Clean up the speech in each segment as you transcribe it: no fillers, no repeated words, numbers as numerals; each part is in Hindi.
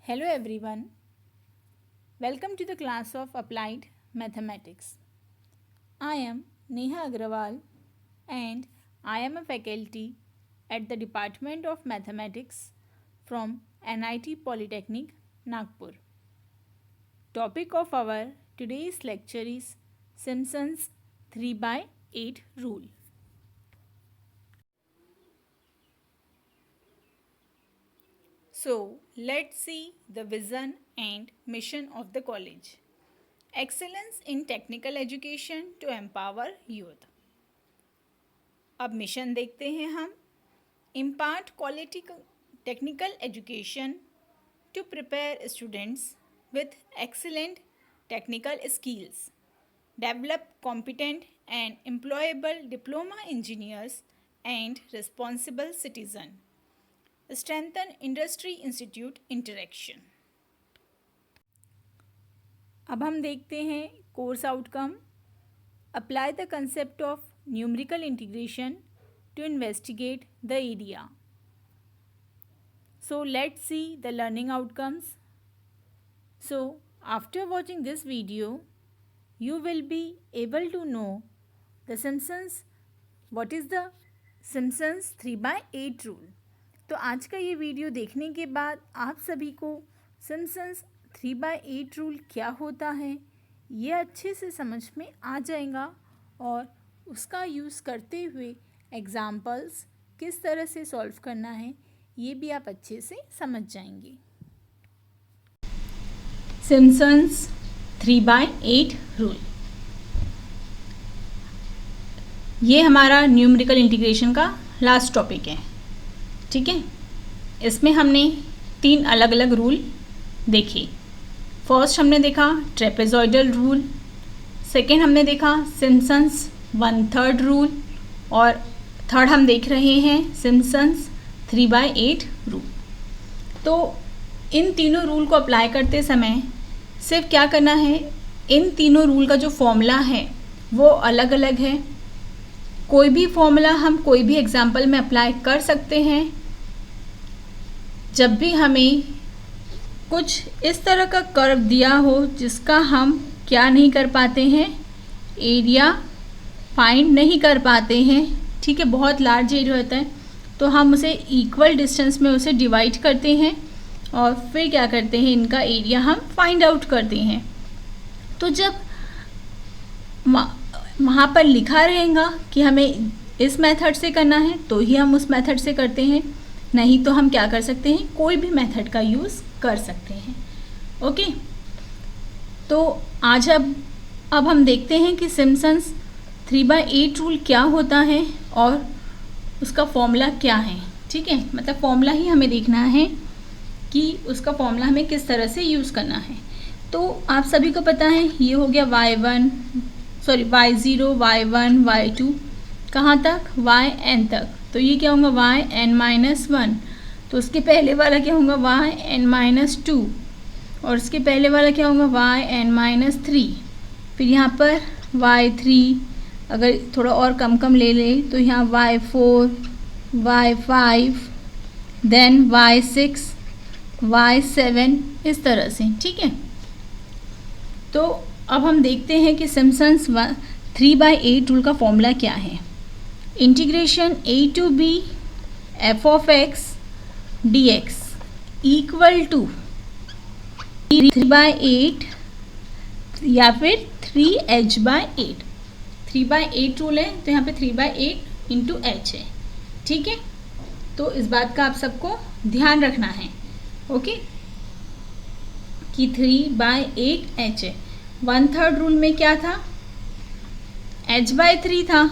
Hello everyone, welcome to the class of Applied Mathematics. I am Neha Agrawal and I am a faculty at the Department of Mathematics from NIT Polytechnic, Nagpur. Topic of our today's lecture is Simpson's 3/8 rule. So, let's see the vision and mission of the college. Excellence in technical education to empower youth. अब मिशन देखते हैं हम. Impart quality technical education to prepare students with excellent technical skills. Develop competent and employable diploma engineers and responsible citizen. Strengthen industry institute interaction. अब हम देखते हैं course outcome. Apply the concept of numerical integration to investigate the area. So let's see the learning outcomes. So after watching this video you will be able to know the Simpsons, what is the Simpsons 3/8 rule. तो आज का ये वीडियो देखने के बाद आप सभी को Simpsons 3/8 रूल क्या होता है ये अच्छे से समझ में आ जाएगा और उसका यूज़ करते हुए एग्ज़ाम्पल्स किस तरह से सॉल्व करना है ये भी आप अच्छे से समझ जाएंगे. Simpsons 3/8 रूल, ये हमारा न्यूमेरिकल इंटीग्रेशन का लास्ट टॉपिक है. ठीक है, इसमें हमने 3 अलग अलग रूल देखे. फर्स्ट हमने देखा ट्रेपेजॉइडल रूल, सेकेंड हमने देखा सिम्पसन्स 1/3 रूल और थर्ड हम देख रहे हैं सिम्पसन्स 3/8 रूल. तो इन तीनों रूल को अप्लाई करते समय सिर्फ क्या करना है, इन तीनों रूल का जो फॉर्मूला है वो अलग अलग है. कोई भी फॉर्मूला हम कोई भी एग्जाम्पल में अप्लाई कर सकते हैं. जब भी हमें कुछ इस तरह का कर्व दिया हो जिसका हम क्या नहीं कर पाते हैं, एरिया फाइंड नहीं कर पाते हैं. ठीक है, बहुत लार्ज एरिया होता है तो हम उसे इक्वल डिस्टेंस में उसे डिवाइड करते हैं और फिर क्या करते हैं, इनका एरिया हम फाइंड आउट करते हैं. तो जब वहाँ पर लिखा रहेगा कि हमें इस मेथड से करना है तो ही हम उस मेथड से करते हैं, नहीं तो हम क्या कर सकते हैं, कोई भी मेथड का यूज़ कर सकते हैं. ओके, तो आज अब हम देखते हैं कि सिम्पसन्स 3/8 रूल क्या होता है और उसका फॉर्मूला क्या है. ठीक है, मतलब फॉर्मूला ही हमें देखना है कि उसका फॉर्मूला हमें किस तरह से यूज़ करना है. तो आप सभी को पता है ये हो गया y0, y1, y2 कहाँ तक, yn तक. तो ये क्या होगा yn-1. तो उसके पहले वाला क्या होगा yn-2 और उसके पहले वाला क्या होगा yn-3. फिर यहाँ पर y3, अगर थोड़ा और कम ले ले तो यहाँ y4, y5, then y6, y7 इस तरह से. ठीक है, तो अब हम देखते हैं कि सिम्पसन्स 3/8 रूल का फॉर्मूला क्या है. Integration a to b f of x dx equal to 3/8 या फिर 3h/8. 3/8 रूल है तो यहाँ पे 3/8 इंटू h है. ठीक है, तो इस बात का आप सबको ध्यान रखना है. ओके, कि 3/8 h है. 1/3 रूल में क्या था, h/3 था,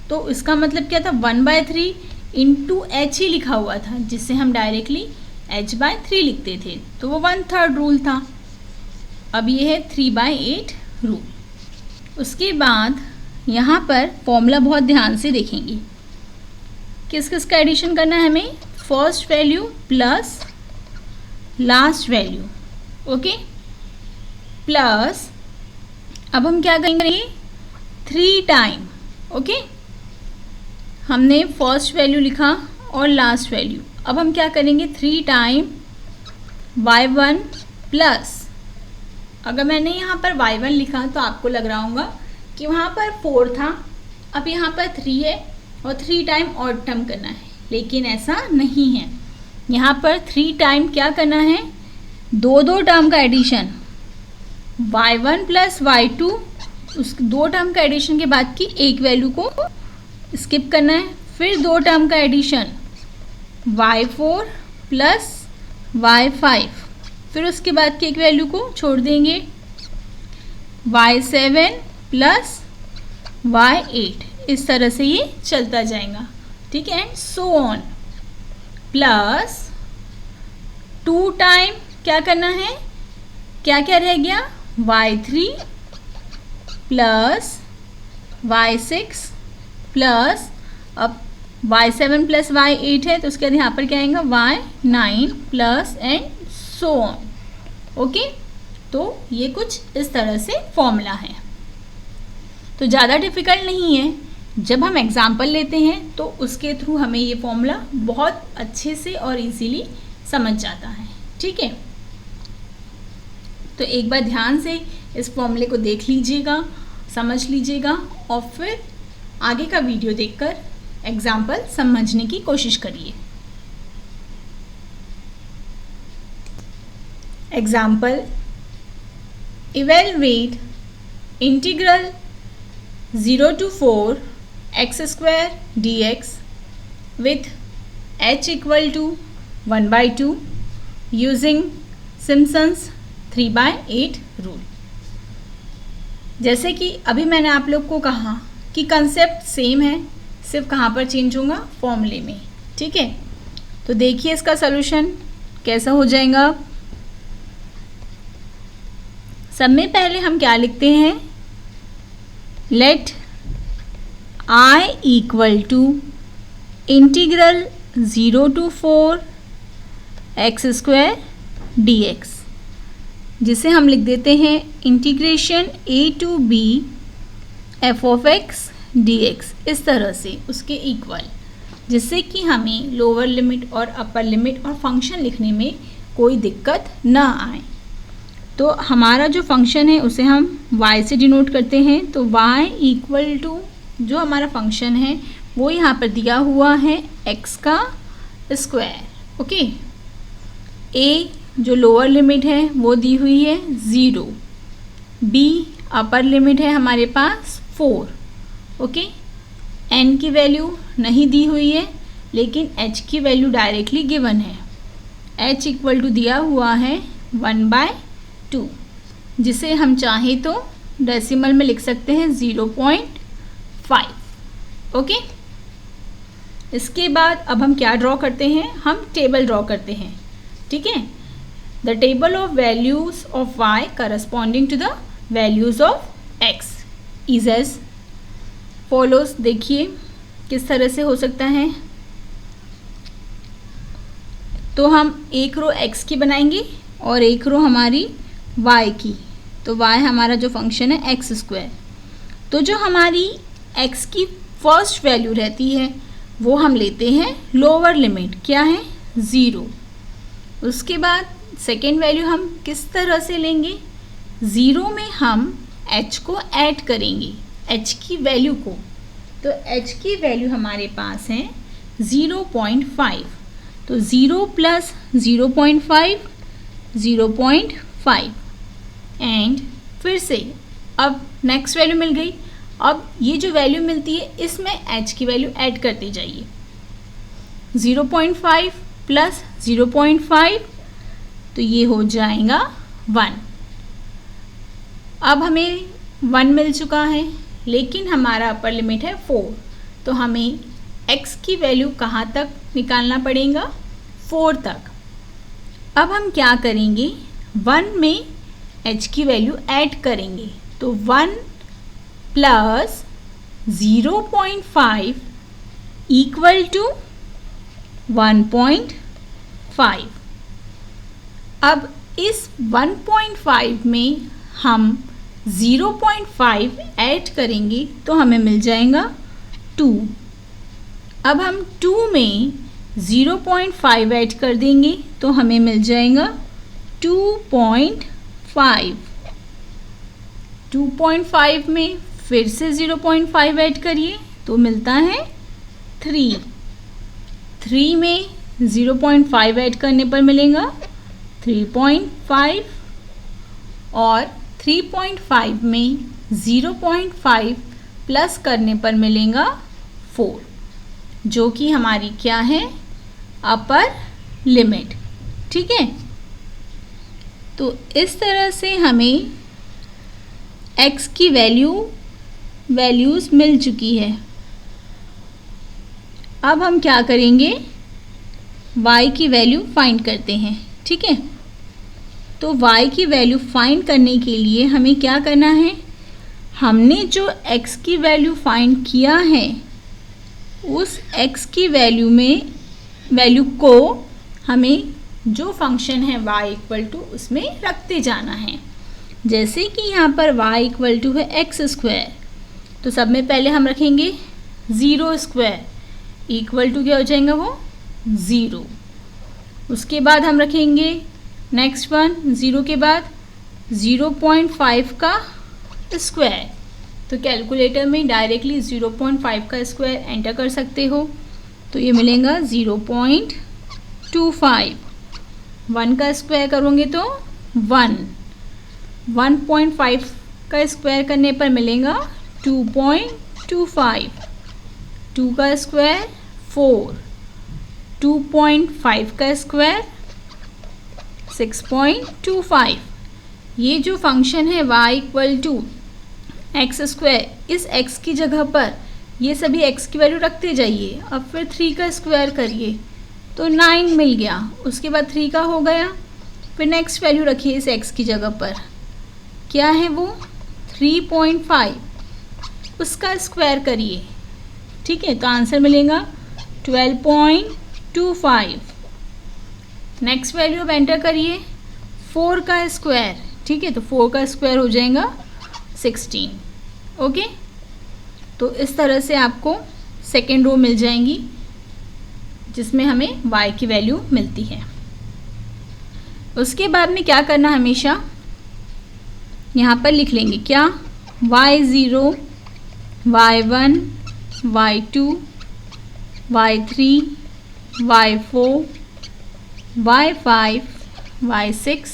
तो इसका मतलब क्या था 1/3 इंटू h ही लिखा हुआ था जिससे हम डायरेक्टली h/3 लिखते थे, तो वो 1/3 रूल था. अब ये है 3/8 रूल. उसके बाद यहाँ पर फॉर्मूला बहुत ध्यान से देखेंगे. किस किस का एडिशन करना है हमें, first value plus last value. Okay, plus अब हम क्या करेंगे 3 टाइम. ओके, हमने फर्स्ट वैल्यू लिखा और लास्ट वैल्यू. अब हम क्या करेंगे 3 टाइम y1 प्लस, अगर मैंने यहाँ पर y1 लिखा तो आपको लग रहा होगा कि वहाँ पर 4 था, अब यहाँ पर 3 है और 3 टाइम ऑड टर्म करना है, लेकिन ऐसा नहीं है। यहाँ पर 3 टाइम क्या करना है, दो टर्म का एडिशन, y1 प्लस y2, उस 2 टर्म का एडिशन के बाद की एक वैल्यू को स्किप करना है, फिर 2 टर्म का एडिशन y4 प्लस y5, फिर उसके बाद की एक वैल्यू को छोड़ देंगे y7 प्लस y8, इस तरह से ये चलता जाएगा, ठीक है, and so on. Plus 2 time क्या करना है, क्या क्या रह गया, y3 प्लस y6 प्लस, अब y7 प्लस y8 है तो उसके बाद यहाँ पर क्या आएगा, y9 plus and so on. Okay, तो ये कुछ इस तरह से फॉर्मूला है। तो ज़्यादा डिफ़िकल्ट नहीं है, जब हम एग्जाम्पल लेते हैं तो उसके थ्रू हमें ये फॉर्मूला बहुत अच्छे से और इजीली समझ जाता है, ठीक है। तो एक बार ध्यान से इस फॉर्मूले को देख लीजिएगा, समझ लीजिएगा और फिर आगे का वीडियो देखकर एग्जाम्पल समझने की कोशिश करिए। Example, evaluate integral 0 to 4 x square dx with h equal to 1/2 using Simpson's 3/8 rule। जैसे कि अभी मैंने आप लोग को कहा कि कंसेप्ट सेम है, सिर्फ कहाँ पर चेंज होगा, फॉर्मूले में, ठीक है। तो देखिए इसका सलूशन कैसा हो जाएगा। सब में पहले हम क्या लिखते हैं, let I equal to integral 0 to 4 x square dx, जिसे हम लिख देते हैं integration a to b f of x dx, इस तरह से उसके इक्वल, जिससे कि हमें लोअर लिमिट और अपर लिमिट और फंक्शन लिखने में कोई दिक्कत ना आए। तो हमारा जो फंक्शन है उसे हम y से डिनोट करते हैं, तो y इक्वल टू जो हमारा फंक्शन है वो यहाँ पर दिया हुआ है x का स्क्वायर। ओके, a जो लोअर लिमिट है वो दी हुई है 0, b अपर लिमिट है हमारे पास 4, ओके, n की वैल्यू नहीं दी हुई है लेकिन h की वैल्यू डायरेक्टली गिवन है, h इक्वल टू दिया हुआ है 1/2, जिसे हम चाहें तो डेसिमल में लिख सकते हैं 0.5। ओके, इसके बाद अब हम क्या ड्रॉ करते हैं, हम टेबल ड्रॉ करते हैं, ठीक है। The table of values of y corresponding to the values of x is as follows. देखिए किस तरह से हो सकता है। तो हम एक रो x की बनाएंगे और एक रो हमारी y की, तो y हमारा जो फंक्शन है एक्स स्क्वायर, तो जो हमारी x की फर्स्ट वैल्यू रहती है वो हम लेते हैं लोअर लिमिट, क्या है 0। उसके बाद सेकेंड वैल्यू हम किस तरह से लेंगे, 0 में हम h को ऐड करेंगे, h की वैल्यू को, तो h की वैल्यू हमारे पास है 0.5, तो 0 प्लस 0.5 0.5 एंड फिर से अब नेक्स्ट वैल्यू मिल गई। अब ये जो वैल्यू मिलती है इसमें h की वैल्यू ऐड करते जाइए, 0.5 प्लस 0.5 तो ये हो जाएगा 1। अब हमें 1 मिल चुका है लेकिन हमारा अपर लिमिट है 4, तो हमें x की वैल्यू कहाँ तक निकालना पड़ेगा, 4 तक। अब हम क्या करेंगे, 1 में h की वैल्यू ऐड करेंगे, तो 1 प्लस 0.5 इक्वल टू 1.5। अब इस 1.5 में हम 0.5 ऐड करेंगे तो हमें मिल जाएगा 2। अब हम 2 में 0.5 ऐड कर देंगे तो हमें मिल जाएगा 2.5। 2.5 में फिर से 0.5 ऐड करिए तो मिलता है 3। 3 में 0.5 ऐड करने पर मिलेगा 3.5 और 3.5 में 0.5 प्लस करने पर मिलेगा 4, जो कि हमारी क्या है, अपर लिमिट। ठीक है, तो इस तरह से हमें x की वैल्यूज़ मिल चुकी है। अब हम क्या करेंगे, y की वैल्यू फाइंड करते हैं। ठीक है, तो y की वैल्यू फाइंड करने के लिए हमें क्या करना है, हमने जो x की वैल्यू फाइंड किया है उस x की वैल्यू को हमें जो फंक्शन है y इक्वल टू उसमें रखते जाना है। जैसे कि यहाँ पर y इक्वल टू है एक्स स्क्वायर, तो सब में पहले हम रखेंगे 0 स्क्वायर इक्वल टू क्या हो जाएगा वो 0। उसके बाद हम रखेंगे नेक्स्ट वन 0 के बाद 0.5 का स्क्वायर, तो कैलकुलेटर में डायरेक्टली 0.5 का स्क्वायर एंटर कर सकते हो, तो ये मिलेगा 0.25। 1 का स्क्वायर करोगे तो 1। 1.5 का स्क्वायर करने पर मिलेगा 2.25। 2 का स्क्वायर 4। 2.5 का स्क्वायर 6.25। ये जो फंक्शन है y equal to x square, इस x की जगह पर ये सभी x की वैल्यू रखते जाइए। अब फिर 3 का स्क्वायर करिए तो 9 मिल गया, उसके बाद 3 का हो गया, फिर नेक्स्ट वैल्यू रखिए इस x की जगह पर, क्या है वो 3.5, उसका स्क्वायर करिए। ठीक है, तो आंसर मिलेगा 12.25। नेक्स्ट वैल्यू अब एंटर करिए 4 का स्क्वायर। ठीक है, तो 4 का स्क्वायर हो जाएगा 16। ओके, तो इस तरह से आपको सेकेंड रो मिल जाएंगी जिसमें हमें y की वैल्यू मिलती है। उसके बाद में क्या करना, हमेशा यहाँ पर लिख लेंगे क्या, y0, y1, y2, y3, y4, y5, y6,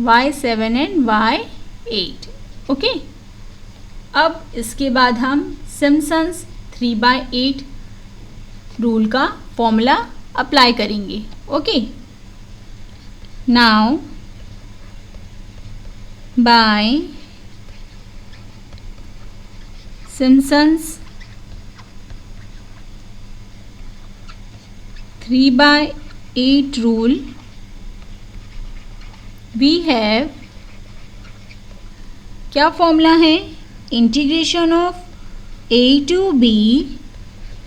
y7 and y8। Okay, अब इसके बाद हम सिम्पसन्स 3/8 रूल का फॉर्मूला अप्लाई करेंगे। Okay, now by Simpson's 3/8 rule we have, क्या फॉर्मूला है, integration of a to b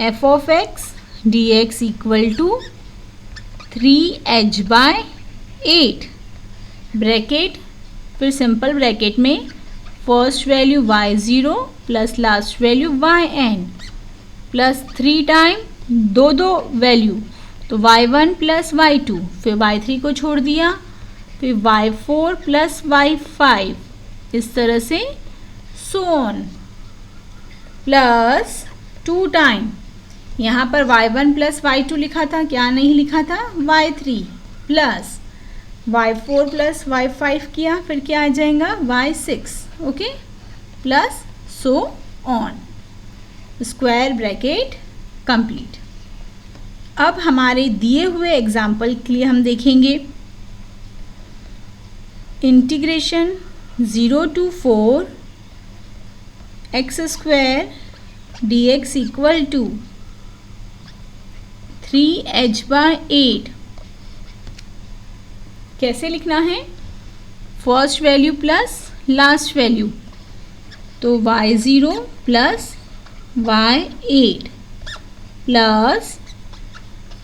f of x dx equal to 3h/8 bracket, फिर सिंपल ब्रैकेट में first value y0 plus last value yn plus 3 time दो वैल्यू, तो y1 प्लस y2, फिर y3 को छोड़ दिया, फिर y4 प्लस y5, इस तरह से सो ऑन, प्लस 2 टाइम, यहाँ पर y1 प्लस y2 लिखा था, क्या नहीं लिखा था, y3 plus y4 plus y5 किया, फिर क्या आ जाएगा y6। Okay, plus so on, square bracket complete. अब हमारे दिए हुए एग्जाम्पल के लिए हम देखेंगे integration 0 to 4 x square dx equal to 3h/8। कैसे लिखना है, first value plus last value, तो y0 plus y8 plus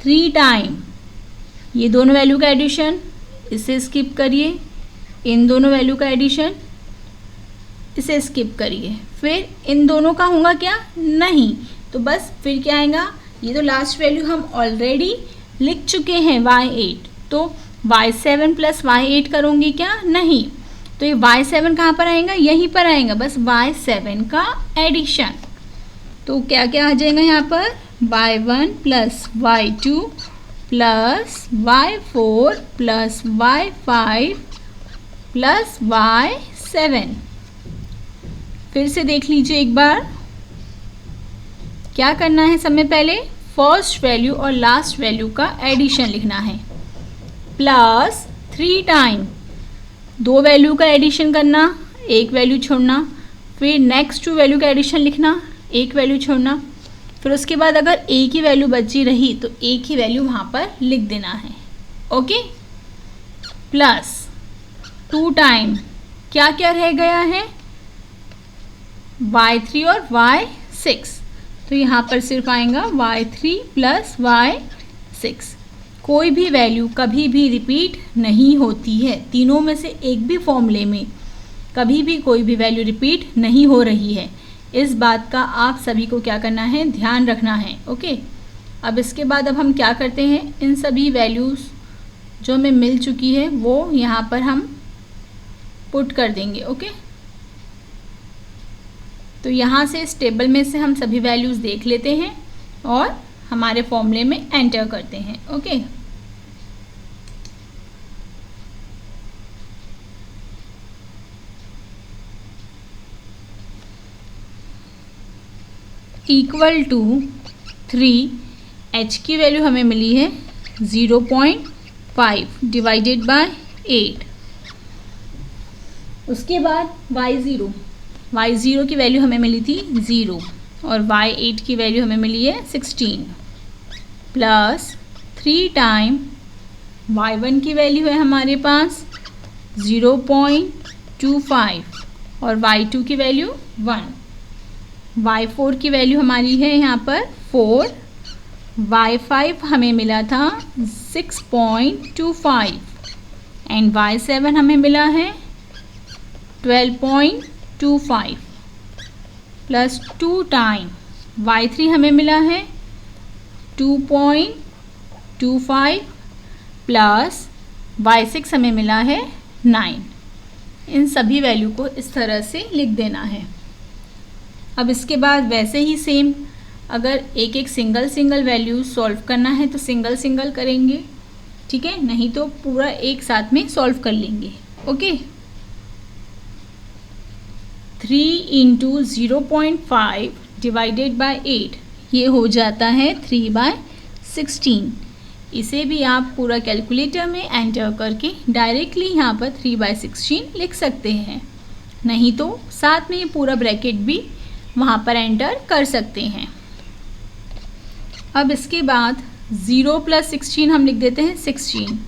3 time ये दोनों वैल्यू का एडिशन, इसे स्किप करिए, इन दोनों वैल्यू का एडिशन, इसे स्किप करिए, फिर इन दोनों का होगा क्या, नहीं, तो बस फिर क्या आएगा, ये तो लास्ट वैल्यू हम ऑलरेडी लिख चुके हैं y8, तो y7 प्लस y8 करूँगी क्या? नहीं। तो ये y7 कहाँ पर आएगा? यहीं पर आएगा, बस y7 का एडिशन। तो क्या क्या आ जाएगा यहाँ पर? y1 plus y2 plus y4 plus y5 plus y7। फिर से देख लीजिए एक बार, क्या करना है सबसे पहले? फर्स्ट वैल्यू और लास्ट वैल्यू का एडिशन लिखना है, प्लस 3 टाइम 2 वैल्यू का एडिशन करना, एक वैल्यू छोड़ना, फिर नेक्स्ट 2 वैल्यू का एडिशन लिखना, एक वैल्यू छोड़ना, फिर उसके बाद अगर एक ही वैल्यू बची रही तो एक ही वैल्यू वहाँ पर लिख देना है। ओके, प्लस 2 टाइम क्या क्या रह गया है? y3 और y6, तो यहाँ पर सिर्फ आएगा y3 प्लस y6। कोई भी वैल्यू कभी भी रिपीट नहीं होती है, तीनों में से एक भी फॉर्मूले में कभी भी कोई भी वैल्यू रिपीट नहीं हो रही है। इस बात का आप सभी को क्या करना है? ध्यान रखना है। ओके, अब इसके बाद अब हम क्या करते हैं? इन सभी वैल्यूज़ जो हमें मिल चुकी है वो यहाँ पर हम पुट कर देंगे। ओके, तो यहाँ से इस टेबल में से हम सभी वैल्यूज़ देख लेते हैं और हमारे फॉर्मूले में एंटर करते हैं। ओके, इक्वल टू 3, h की वैल्यू हमें मिली है 0.5 डिवाइडेड बाय 8। उसके बाद y0 की वैल्यू हमें मिली थी 0 और y8 की वैल्यू हमें मिली है 16, प्लस 3 टाइम y1 की वैल्यू है हमारे पास 0.25 और y2 की वैल्यू 1, y4 की वैल्यू हमारी है यहाँ पर 4, y5 हमें मिला था 6.25 एंड y7 हमें मिला है 12.25 प्लस 2 टाइम y3 हमें मिला है 2.25 प्लस y6 हमें मिला है 9। इन सभी वैल्यू को इस तरह से लिख देना है। अब इसके बाद वैसे ही सेम, अगर एक एक सिंगल वैल्यू सॉल्व करना है तो सिंगल करेंगे, ठीक है, नहीं तो पूरा एक साथ में सॉल्व कर लेंगे। ओके, 3 इंटू 0.5 डिवाइडेड बाय 8, ये हो जाता है 3/16। इसे भी आप पूरा कैलकुलेटर में एंटर करके डायरेक्टली यहाँ पर 3/16 लिख सकते हैं, नहीं तो साथ में ये पूरा ब्रैकेट भी वहाँ पर एंटर कर सकते हैं। अब इसके बाद 0 प्लस 16 हम लिख देते हैं 16,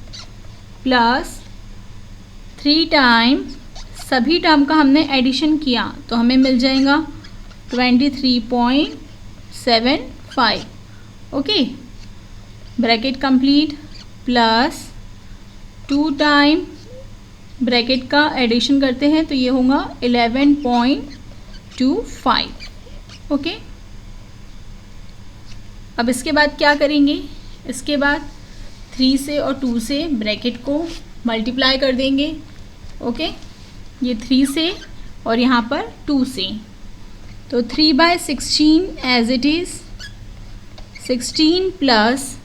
प्लस 3 टाइम सभी टर्म का हमने एडिशन किया तो हमें मिल जाएगा 23.75। Okay, bracket complete, plus 2 time bracket का एडिशन करते हैं तो ये होगा 11.25। ओके, अब इसके बाद क्या करेंगे? इसके बाद 3 से और 2 से ब्रैकेट को मल्टीप्लाई कर देंगे। ओके, ये 3 से और यहाँ पर 2 से, तो 3/16 as it is 16 plus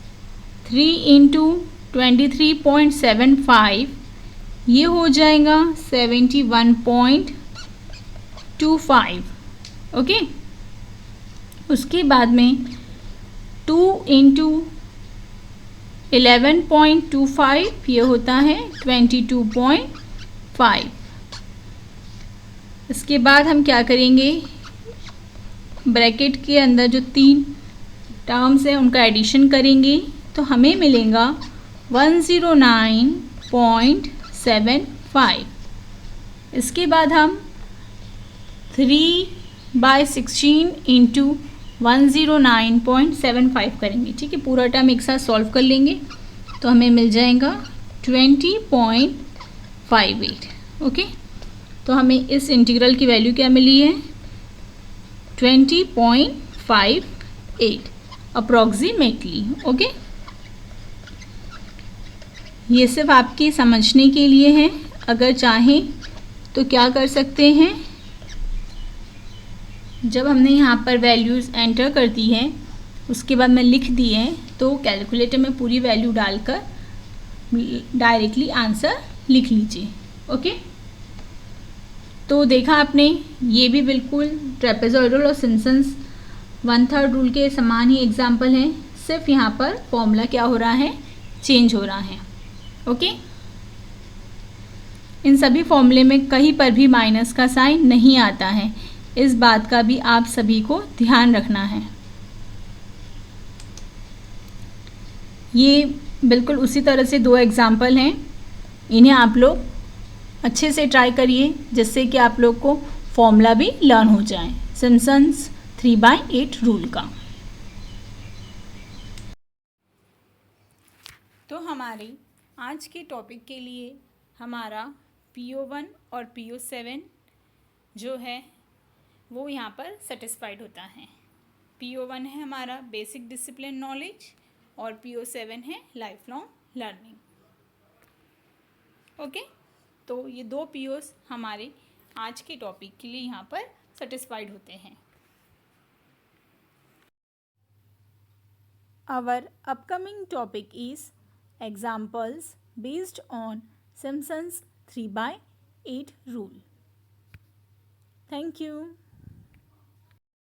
3 into 23.75, ये हो जाएगा 71.25। ओके, उसके बाद में 2 इंटू 11.25, ये होता है 22.5। इसके बाद हम क्या करेंगे? ब्रैकेट के अंदर जो 3 टर्म्स हैं उनका एडिशन करेंगे तो हमें मिलेगा 109.75। इसके बाद हम 3/16 इंटू 109.75 करेंगे, ठीक है, पूरा टर्म एक साथ सॉल्व कर लेंगे तो हमें मिल जाएगा 20.58। ओके, तो हमें इस इंटीग्रल की वैल्यू क्या मिली है? 20.58 अप्रॉक्सीमेटली। ओके, ये सिर्फ आपकी समझने के लिए है। अगर चाहें तो क्या कर सकते हैं, जब हमने यहाँ पर वैल्यूज़ एंटर कर दी है उसके बाद में लिख दी है, तो कैलकुलेटर में पूरी वैल्यू डालकर डायरेक्टली आंसर लिख लीजिए। ओके, तो देखा आपने, ये भी बिल्कुल ट्रेपेजॉइडल और सिम्पसन्स 1/3 रूल के समान ही एग्जाम्पल हैं, सिर्फ यहाँ पर फॉर्मूला क्या हो रहा है, चेंज हो रहा है। ओके, इन सभी फॉर्मूले में कहीं पर भी माइनस का साइन नहीं आता है, इस बात का भी आप सभी को ध्यान रखना है। ये बिल्कुल उसी तरह से 2 एग्जाम्पल हैं, इन्हें आप लोग अच्छे से ट्राई करिए जिससे कि आप लोग को फॉर्मूला भी लर्न हो जाए सिम्पसन्स 3/8 रूल का। तो हमारे आज के टॉपिक के लिए हमारा PO1 और PO7 जो है वो यहाँ पर सेटिस्फाइड होता है। PO1 है हमारा बेसिक डिसिप्लिन नॉलेज और PO7 है लाइफ लॉन्ग लर्निंग। ओके, तो ये 2 POs हमारे आज के टॉपिक के लिए यहाँ पर सेटिस्फाइड होते हैं। Our upcoming topic is examples based on Simpson's 3/8 rule. Thank you.